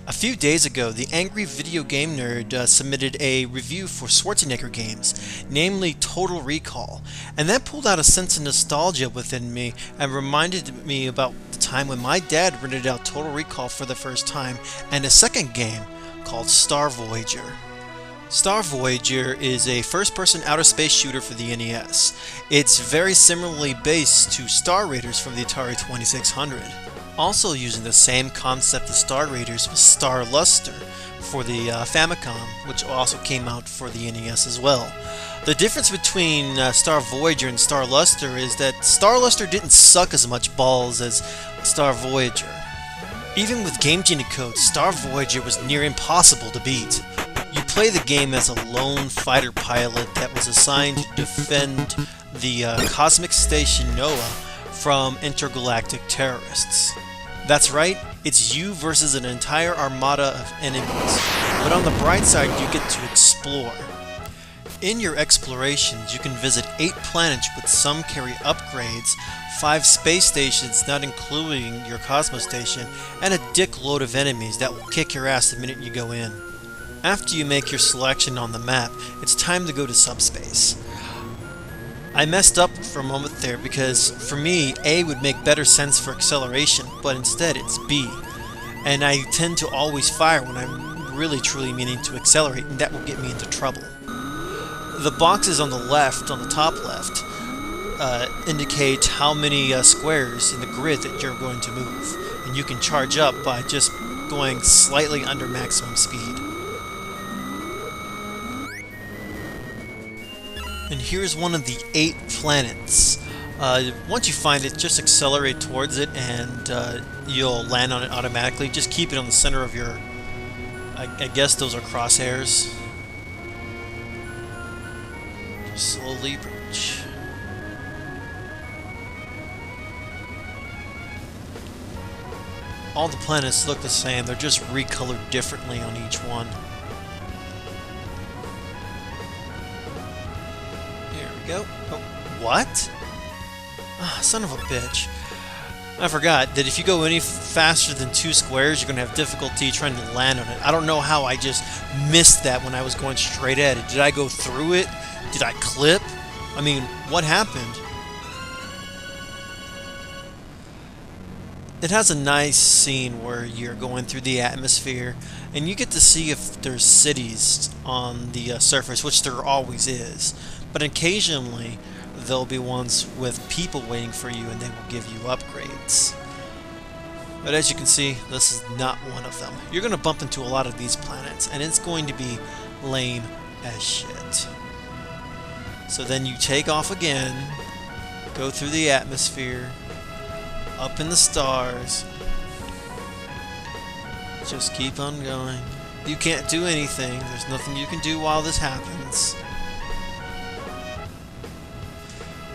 A few days ago, the Angry Video Game Nerd submitted a review for Schwarzenegger games, namely Total Recall, and that pulled out a sense of nostalgia within me and reminded me about the time when my dad rented out Total Recall for the first time and a second game called Star Voyager. Star Voyager is a first-person outer space shooter for the NES. It's very similarly based to Star Raiders from the Atari 2600. Also using the same concept as Star Raiders was Star Luster for the Famicom, which also came out for the NES as well. The difference between Star Voyager and Star Luster is that Star Luster didn't suck as much balls as Star Voyager. Even with Game Genie codes, Star Voyager was near impossible to beat. You play the game as a lone fighter pilot that was assigned to defend the cosmic station Noah from intergalactic terrorists. That's right, it's you versus an entire armada of enemies, but on the bright side you get to explore. In your explorations you can visit 8 planets with some carry upgrades, 5 space stations not including your Cosmos station, and a dick load of enemies that will kick your ass the minute you go in. After you make your selection on the map, it's time to go to subspace. I messed up for a moment there because, for me, A would make better sense for acceleration, but instead it's B. And I tend to always fire when I'm really truly meaning to accelerate, and that will get me into trouble. The boxes on the left, on the top left, indicate how many squares in the grid that you're going to move. And you can charge up by just going slightly under maximum speed. And here's one of the 8 planets. Once you find it, just accelerate towards it and you'll land on it automatically. Just keep it on the center of your... I guess those are crosshairs. Just slowly approach. All the planets look the same, they're just recolored differently on each one. Go. Oh, what? Ah, son of a bitch. I forgot that if you go any faster than 2 squares, you're going to have difficulty trying to land on it. I don't know how I just missed that when I was going straight at it. Did I go through it? Did I clip? I mean, what happened? It has a nice scene where you're going through the atmosphere and you get to see if there's cities on the surface, which there always is. But occasionally, there'll be ones with people waiting for you and they will give you upgrades. But as you can see, this is not one of them. You're going to bump into a lot of these planets, and it's going to be lame as shit. So then you take off again, go through the atmosphere, up in the stars, just keep on going. You can't do anything. There's nothing you can do while this happens.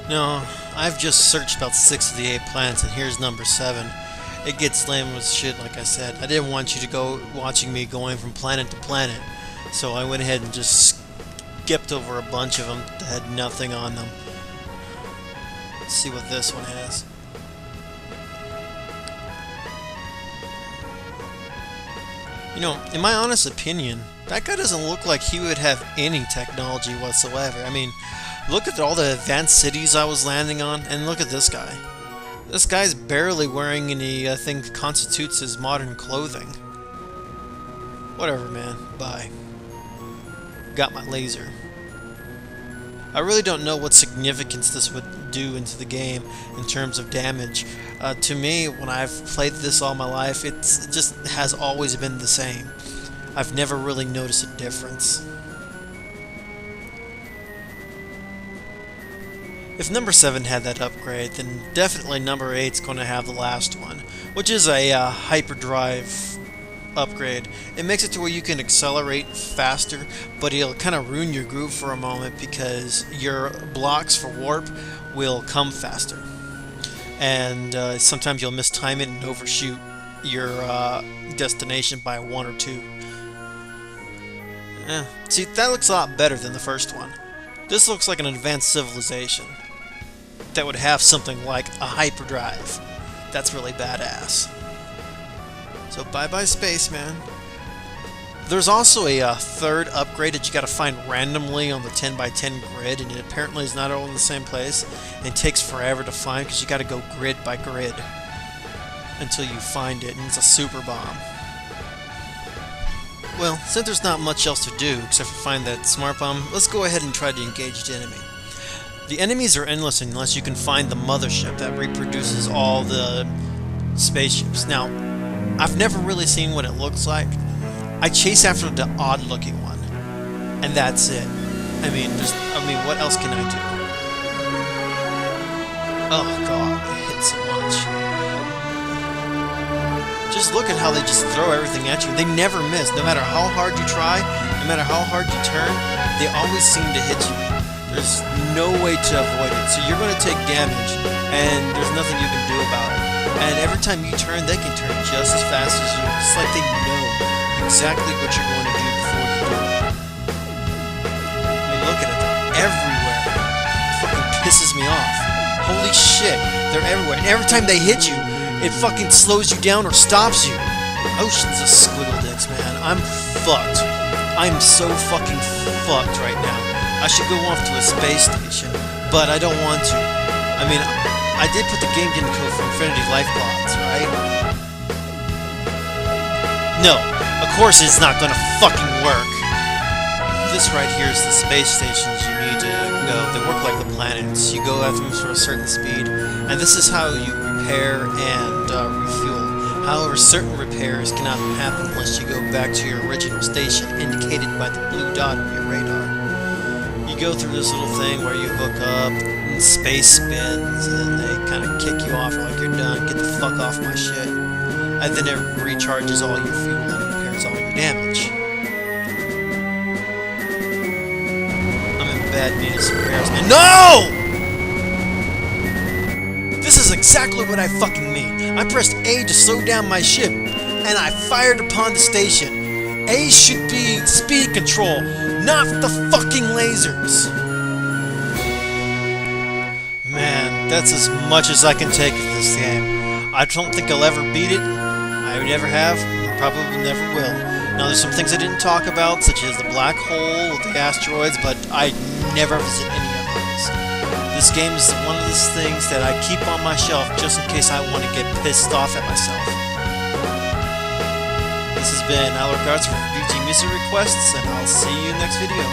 No, I've just searched about 6 of the 8 planets, and here's number 7. It gets lame as shit, like I said. I didn't want you to go watching me going from planet to planet, so I went ahead and just skipped over a bunch of them that had nothing on them. Let's see what this one has. You know, in my honest opinion, that guy doesn't look like he would have any technology whatsoever. I mean, look at all the advanced cities I was landing on, and look at this guy. This guy's barely wearing anything that constitutes his modern clothing. Whatever, man. Bye. Got my laser. I really don't know what significance this would do into the game in terms of damage. To me, when I've played this all my life, it just has always been the same. I've never really noticed a difference. If number 7 had that upgrade, then definitely number 8's going to have the last one, which is a hyperdrive upgrade. It makes it to where you can accelerate faster, but it'll kind of ruin your groove for a moment because your blocks for warp will come faster. And sometimes you'll mistime it and overshoot your destination by 1 or 2. See, that looks a lot better than the first one. This looks like an advanced civilization that would have something like a hyperdrive. That's really badass. So bye-bye space, man. There's also a third upgrade that you gotta find randomly on the 10 by 10 grid, and it apparently is not all in the same place, and it takes forever to find because you gotta go grid by grid until you find it, and it's a super bomb. Well, since there's not much else to do except for find that smart bomb, let's go ahead and try to engage the enemy. The enemies are endless unless you can find the mothership that reproduces all the spaceships. Now, I've never really seen what it looks like. I chase after the odd-looking one, and that's it. I mean, what else can I do? Oh god, they hit so much. Just look at how they just throw everything at you. They never miss. No matter how hard you try, no matter how hard you turn, they always seem to hit you. There's no way to avoid it. So you're going to take damage, and there's nothing you can do about it. And every time you turn, they can turn just as fast as you. It's like they know exactly what you're going to do before you do it. I mean, look at it. They're everywhere. It fucking pisses me off. Holy shit. They're everywhere. And every time they hit you, it fucking slows you down or stops you. Oceans of squiggle dicks, man. I'm fucked. I'm so fucking fucked right now. I should go off to a space station, but I don't want to. I mean, I did put the game code for Infinity Life Pods, right? No, of course it's not gonna fucking work. This right here is the space stations you need to go. They work like the planets. You go at them for a certain speed, and this is how you repair and refuel. However, certain repairs cannot happen unless you go back to your original station, indicated by the blue dot on your radar. You go through this little thing where you hook up, and space spins, and they kind of kick you off like you're done, get the fuck off my shit. And then it recharges all your fuel and repairs all your damage. I'm in bad need of some repairs, man. No! This is exactly what I fucking mean. I pressed A to slow down my ship, and I fired upon the station. A should be speed control, not the fucking lasers. Man, that's as much as I can take of this game. I don't think I'll ever beat it. I never have, probably never will. Now, there's some things I didn't talk about, such as the black hole, the asteroids, but I never visit any of those. This game is one of those things that I keep on my shelf just in case I want to get pissed off at myself. This has been Alregards for BG Music Requests, and I'll see you next video.